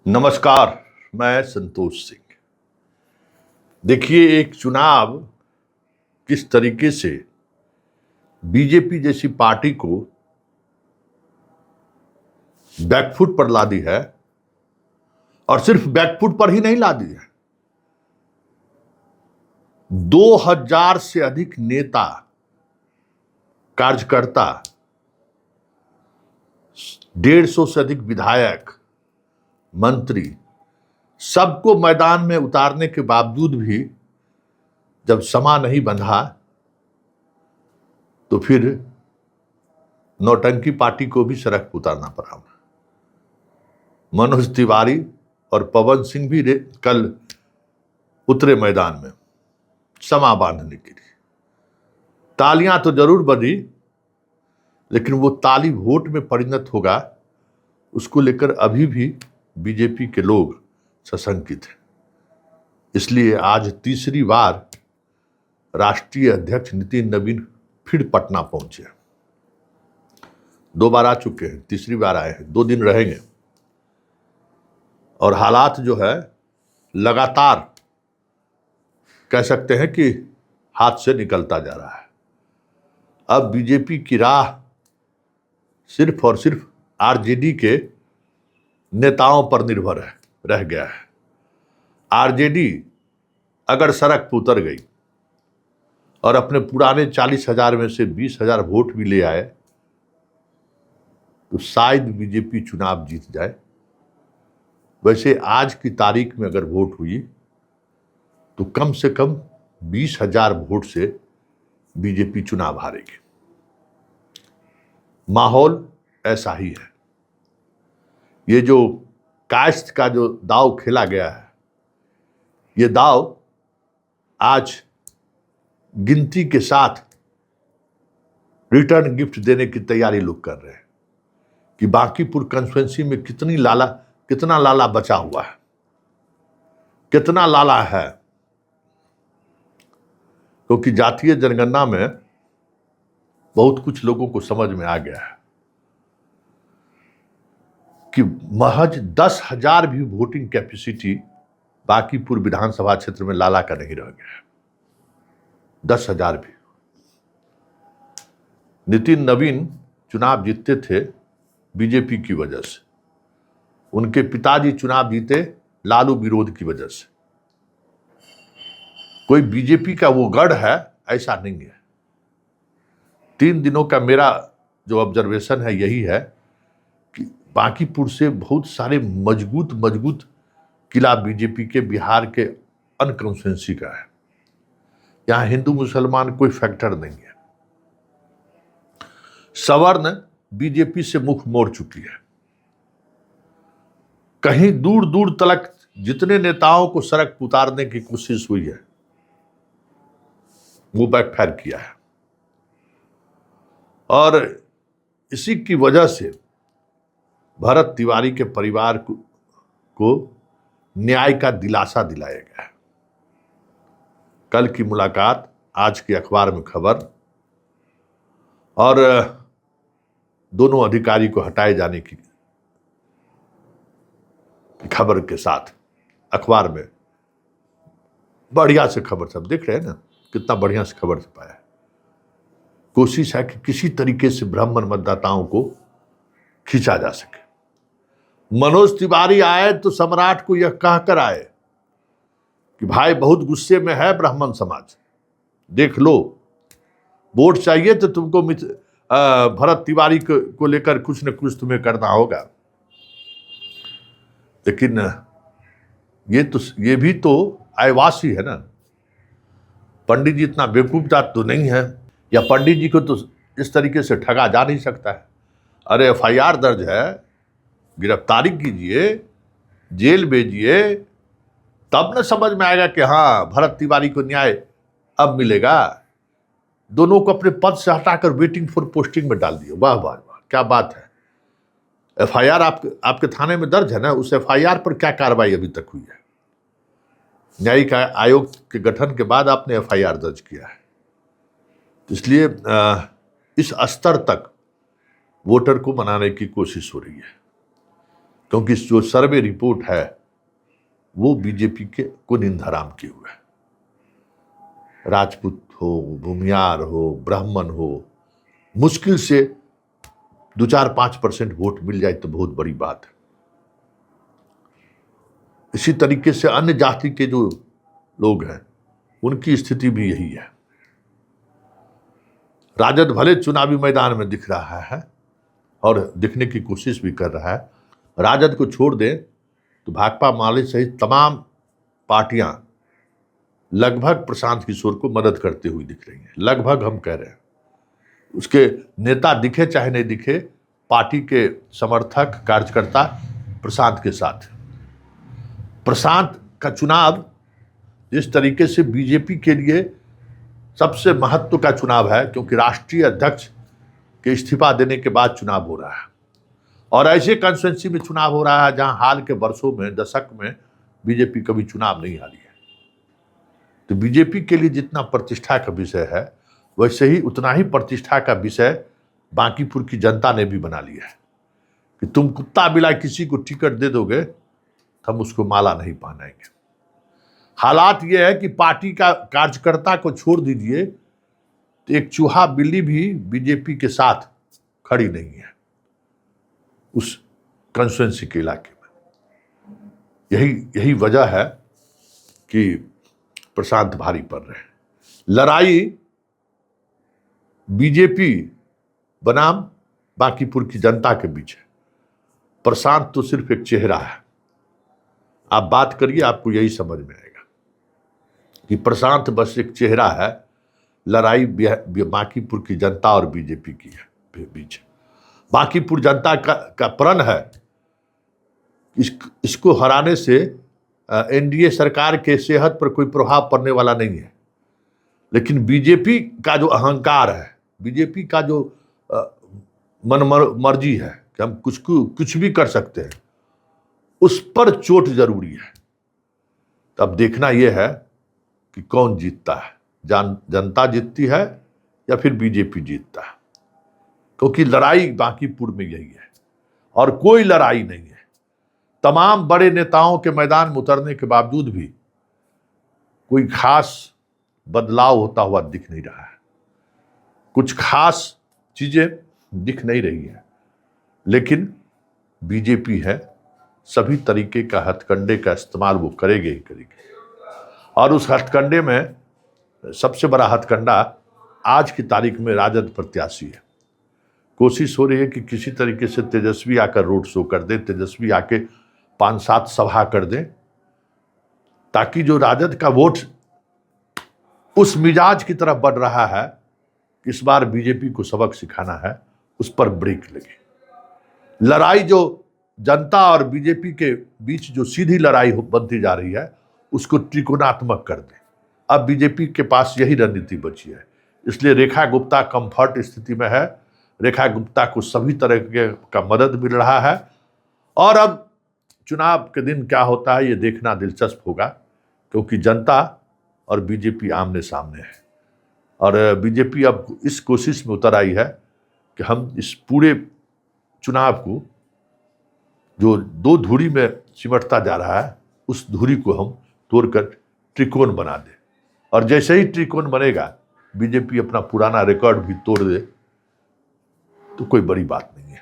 नमस्कार। मैं संतोष सिंह। देखिए, एक चुनाव किस तरीके से बीजेपी जैसी पार्टी को बैकफुट पर ला दी है, और सिर्फ बैकफुट पर ही नहीं ला दी है, 2000 से अधिक नेता, कार्यकर्ता, 150 से अधिक विधायक, मंत्री, सबको मैदान में उतारने के बावजूद भी जब समा नहीं बंधा, तो फिर नौटंकी पार्टी को भी सड़क पर उतारना पड़ा। मनोज तिवारी और पवन सिंह भी कल उतरे मैदान में समा बांधने के लिए। तालियां तो जरूर बजी, लेकिन वो ताली वोट में परिणत होगा, उसको लेकर अभी भी बीजेपी के लोग सशंकित हैं। इसलिए आज तीसरी बार राष्ट्रीय अध्यक्ष नितिन नवीन फिर पटना पहुंचे। 2 बार आ चुके हैं, तीसरी बार आए हैं, 2 दिन रहेंगे। और हालात जो है लगातार कह सकते हैं कि हाथ से निकलता जा रहा है। अब बीजेपी की राह सिर्फ और सिर्फ आरजेडी के नेताओं पर निर्भर रह गया है। आरजेडी अगर सड़क पर उतर गई और अपने पुराने 40,000 में से 20,000 वोट भी ले आए, तो शायद बीजेपी चुनाव जीत जाए। वैसे आज की तारीख में अगर वोट हुई तो कम से कम 20,000 वोट से बीजेपी चुनाव हारेगी। माहौल ऐसा ही है। ये जो कास्ट का जो दाव खेला गया है, ये दाव आज गिनती के साथ रिटर्न गिफ्ट देने की तैयारी लोग कर रहे हैं कि बांकीपुर कंस्टिट्यूएंसी में कितना लाला बचा हुआ है, कितना लाला है। क्योंकि जातीय जनगणना में बहुत कुछ लोगों को समझ में आ गया है कि महज 10,000 भी वोटिंग कैपेसिटी बांकीपुर विधानसभा क्षेत्र में लाला का नहीं रह गया है। 10,000 भी। नितिन नवीन चुनाव जीतते थे बीजेपी की वजह से, उनके पिताजी चुनाव जीते लालू विरोध की वजह से। कोई बीजेपी का वो गढ़ है ऐसा नहीं है। 3 दिनों का मेरा जो ऑब्जर्वेशन है यही है कि बांकीपुर से बहुत सारे मजबूत किला बीजेपी के बिहार के अन्य कॉन्स्टिट्यूएंसी का है। यहां हिंदू मुसलमान कोई फैक्टर नहीं है। सवर्ण बीजेपी से मुख मोड़ चुकी है। कहीं दूर दूर तक जितने नेताओं को सड़क पर उतारने की कोशिश हुई है, वो बैकफायर किया है। और इसी की वजह से भरत तिवारी के परिवार को न्याय का दिलासा दिलाया गया है। कल की मुलाकात, आज के अखबार में खबर, और दोनों अधिकारी को हटाए जाने की खबर के साथ अखबार में बढ़िया से खबर, सब देख रहे हैं ना कितना बढ़िया से खबर छपाया है। कोशिश है कि किसी तरीके से ब्राह्मण मतदाताओं को खींचा जा सके। मनोज तिवारी आए तो सम्राट को यह कहकर आए कि भाई बहुत गुस्से में है ब्राह्मण समाज, देख लो, वोट चाहिए तो तुमको भरत तिवारी को लेकर कुछ न कुछ तुम्हें करना होगा। लेकिन ये भी तो आदिवासी है ना। पंडित जी इतना बेवकूफ जात तो नहीं है, या पंडित जी को तो इस तरीके से ठगा जा नहीं सकता है। अरे FIR दर्ज है, गिरफ्तारी कीजिए, जेल भेजिए, तब न समझ में आएगा कि हाँ भरत तिवारी को न्याय अब मिलेगा। दोनों को अपने पद से हटाकर वेटिंग फॉर पोस्टिंग में डाल दिए। वाह वाह वाह, क्या बात है। FIR आपके थाने में दर्ज है ना, उस FIR पर क्या कार्रवाई अभी तक हुई है? न्यायिक आयोग के गठन के बाद आपने FIR दर्ज किया है। इसलिए इस स्तर तक वोटर को मनाने की कोशिश हो रही है। क्योंकि जो सर्वे रिपोर्ट है वो बीजेपी के को निंदाराम किए हुए है। राजपूत हो, भूमियार हो, ब्राह्मण हो, मुश्किल से 2-4-5% वोट मिल जाए तो बहुत बड़ी बात है। इसी तरीके से अन्य जाति के जो लोग हैं उनकी स्थिति भी यही है। राजद भले चुनावी मैदान में दिख रहा है और दिखने की कोशिश भी कर रहा है। राजद को छोड़ दें तो भाकपा माले सहित तमाम पार्टियां लगभग प्रशांत किशोर को मदद करते हुए दिख रही हैं। लगभग हम कह रहे हैं, उसके नेता दिखे चाहे नहीं दिखे, पार्टी के समर्थक कार्यकर्ता प्रशांत के साथ। प्रशांत का चुनाव जिस तरीके से बीजेपी के लिए सबसे महत्व का चुनाव है, क्योंकि राष्ट्रीय अध्यक्ष के इस्तीफा देने के बाद चुनाव हो रहा है और ऐसे कॉन्स्टिट्यूंसी में चुनाव हो रहा है जहां हाल के वर्षों में, दशक में बीजेपी कभी चुनाव नहीं हारी है। तो बीजेपी के लिए जितना प्रतिष्ठा का विषय है वैसे ही उतना ही प्रतिष्ठा का विषय बांकीपुर की जनता ने भी बना लिया है कि तुम कुत्ता बिलाई किसी को टिकट दे दोगे तो हम उसको माला नहीं पहनाएंगे। हालात यह है कि पार्टी का कार्यकर्ता को छोड़ दीजिए तो एक चूहा बिल्ली भी बीजेपी के साथ खड़ी नहीं है उस कंस्टिट्यूंसी के इलाके में। यही वजह है कि प्रशांत भारी पड़ रहे हैं। लड़ाई बीजेपी बनाम बांकीपुर की जनता के बीच है। प्रशांत तो सिर्फ एक चेहरा है। आप बात करिए, आपको यही समझ में आएगा कि प्रशांत बस एक चेहरा है। लड़ाई बांकीपुर की जनता और बीजेपी की है बीच। बांकीपुर जनता का प्रण है इसको हराने से एनडीए सरकार के सेहत पर कोई प्रभाव पड़ने वाला नहीं है। लेकिन बीजेपी का जो अहंकार है, बीजेपी का जो मर्जी है कि हम कुछ भी कर सकते हैं, उस पर चोट जरूरी है। तब देखना यह है कि कौन जीतता है, जनता जीतती है या फिर बीजेपी जीतता है। क्योंकि लड़ाई बांकीपुर में यही है और कोई लड़ाई नहीं है। तमाम बड़े नेताओं के मैदान में उतरने के बावजूद भी कोई खास बदलाव होता हुआ दिख नहीं रहा है। कुछ खास चीजें दिख नहीं रही है। लेकिन बीजेपी है, सभी तरीके का हथकंडे का इस्तेमाल वो करेगी ही करेगी। और उस हथकंडे में सबसे बड़ा हथकंडा आज की तारीख में राजद प्रत्याशी है। कोशिश हो रही है कि किसी तरीके से तेजस्वी आकर रोड शो कर दे, तेजस्वी आके 5-7 सभा कर दें, ताकि जो राजद का वोट उस मिजाज की तरफ बढ़ रहा है, इस बार बीजेपी को सबक सिखाना है, उस पर ब्रेक लगे। लड़ाई जो जनता और बीजेपी के बीच जो सीधी लड़ाई बनती जा रही है, उसको त्रिकोणात्मक कर दें। अब बीजेपी के पास यही रणनीति बची है। इसलिए रेखा गुप्ता कंफर्ट स्थिति में है। रेखा गुप्ता को सभी तरह का मदद मिल रहा है और अब चुनाव के दिन क्या होता है ये देखना दिलचस्प होगा, क्योंकि जनता और बीजेपी आमने सामने है। और बीजेपी अब इस कोशिश में उतर आई है कि हम इस पूरे चुनाव को जो 2 धुरी में सिमटता जा रहा है, उस धुरी को हम तोड़कर त्रिकोण बना दें। और जैसे ही त्रिकोण बनेगा, बीजेपी अपना पुराना रिकॉर्ड भी तोड़ दे तो कोई बड़ी बात नहीं है।